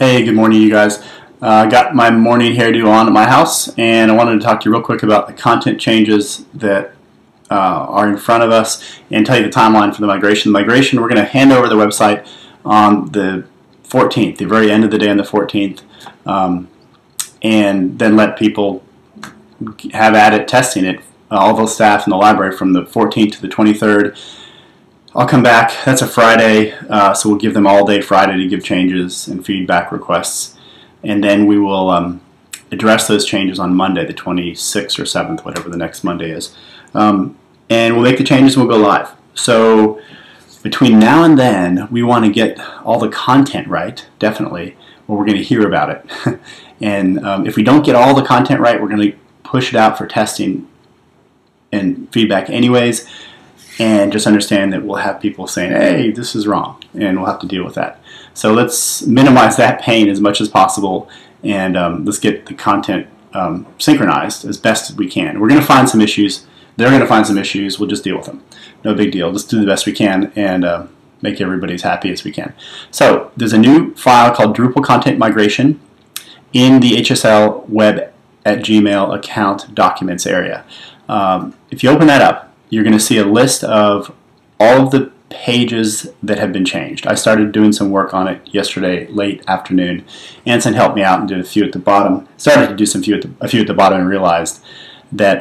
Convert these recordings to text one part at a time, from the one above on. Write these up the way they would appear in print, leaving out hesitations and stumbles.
Hey, good morning, you guys. I got my morning hairdo on at my house, and I wanted to talk to you real quick about the content changes that are in front of us and tell you the timeline for the migration. The migration, we're going to hand over the website on the 14th, the very end of the day on the 14th, and then let people have at it testing it, all those staff in the library from the 14th to the 23rd. I'll come back. That's a Friday, so we'll give them all day Friday to give changes and feedback requests, and then we will address those changes on Monday, the 26th or 7th, whatever the next Monday is, and we'll make the changes and we'll go live. So between now and then, we want to get all the content right, definitely, or we're going to hear about it. And if we don't get all the content right, we're going to push it out for testing and feedback anyways. And just understand that we'll have people saying, hey, this is wrong, and we'll have to deal with that. So let's minimize that pain as much as possible, and let's get the content synchronized as best as we can. We're going to find some issues. They're going to find some issues. We'll just deal with them. No big deal. Just do the best we can and make everybody as happy as we can. So there's a new file called Drupal Content Migration in the HSL web at Gmail account documents area. If you open that up, you're going to see a list of all of the pages that have been changed. I started doing some work on it yesterday late afternoon. Anson helped me out and did a few at the bottom. Started to do a few at the bottom and realized that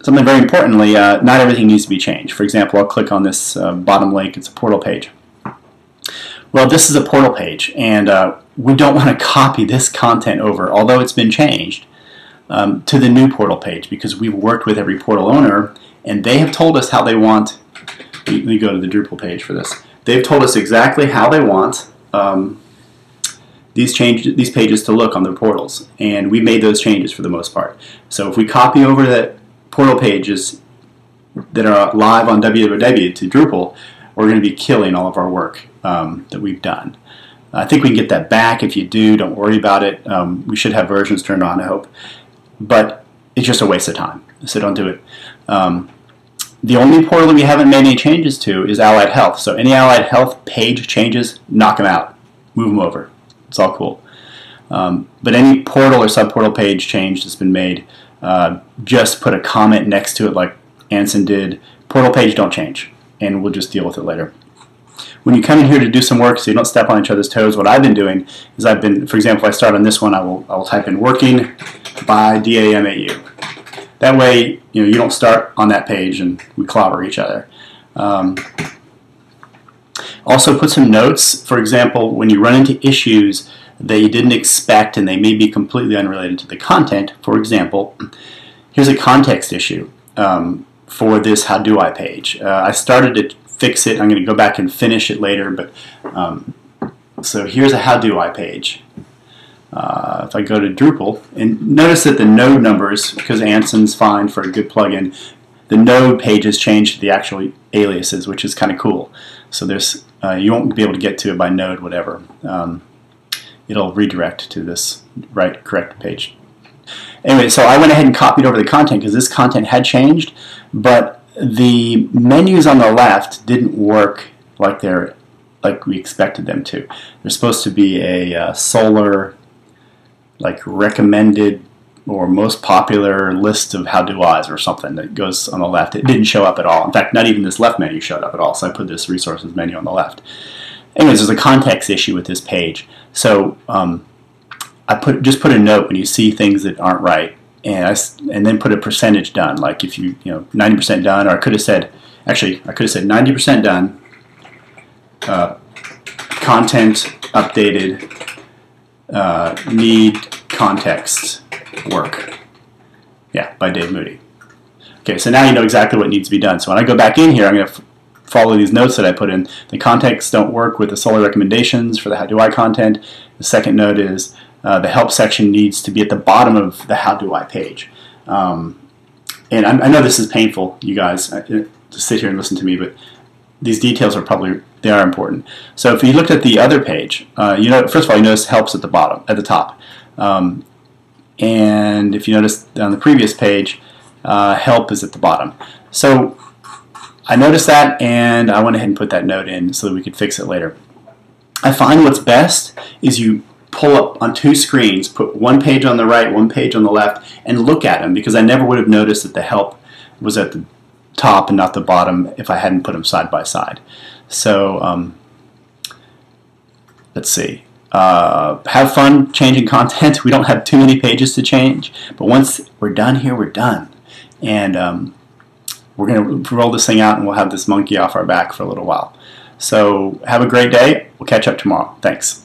something very importantly, not everything needs to be changed. For example, I'll click on this bottom link. It's a portal page. Well, this is a portal page, and we don't want to copy this content over, although it's been changed, to the new portal page, because we've worked with every portal owner and they have told us how they want. Let me go to the Drupal page for this. They've told us exactly how they want these pages to look on their portals, and we made those changes for the most part. So if we copy over the portal pages that are live on www to Drupal, we're going to be killing all of our work that we've done. I think we can get that back. If you do, don't worry about it. We should have versions turned on, I hope. But it's just a waste of time, so don't do it. The only portal that we haven't made any changes to is Allied Health. So any Allied Health page changes, knock them out. Move them over. It's all cool. But any portal or subportal page change that's been made, just put a comment next to it like Anson did. Portal page, don't change. And we'll just deal with it later. When you come in here to do some work so you don't step on each other's toes, what I've been doing is for example, if I start on this one, I will type in working by DAMAU. That way, you don't start on that page and we clobber each other. Also put some notes. For example, when you run into issues that you didn't expect and they may be completely unrelated to the content, for example, here's a context issue for this How Do I page. I started to fix it. I'm going to go back and finish it later, but so here's a How Do I page. If I go to Drupal, and notice that the node numbers, because Anson's fine for a good plugin, the node pages change to the actual aliases, which is kind of cool. So there's you won't be able to get to it by node, whatever. It'll redirect to this correct page. Anyway, so I went ahead and copied over the content because this content had changed, but the menus on the left didn't work like we expected them to. There's supposed to be a solar, recommended or most popular list of how do I's or something that goes on the left. It didn't show up at all. In fact, not even this left menu showed up at all, so I put this resources menu on the left. Anyways, there's a context issue with this page. So I just put a note when you see things that aren't right, and then put a percentage done, like if 90% done, or I could have said 90% done, content updated, need context work. Yeah, by Dave Moody. Okay, so now you know exactly what needs to be done. So when I go back in here, I'm going to follow these notes that I put in. The contexts don't work with the solar recommendations for the How Do I content. The second note is the help section needs to be at the bottom of the How Do I page. And I know this is painful, you guys, to sit here and listen to me, but these details are they are important. So if you looked at the other page, first of all, you notice help's at the top. And if you notice on the previous page, help is at the bottom. So I noticed that, and I went ahead and put that note in so that we could fix it later. I find what's best is you pull up on two screens, put one page on the right, one page on the left, and look at them, because I never would have noticed that the help was at the top and not the bottom if I hadn't put them side by side. So let's see. Have fun changing content. We don't have too many pages to change, but once we're done here, we're done. And we're going to roll this thing out, and we'll have this monkey off our back for a little while. So have a great day. We'll catch up tomorrow. Thanks.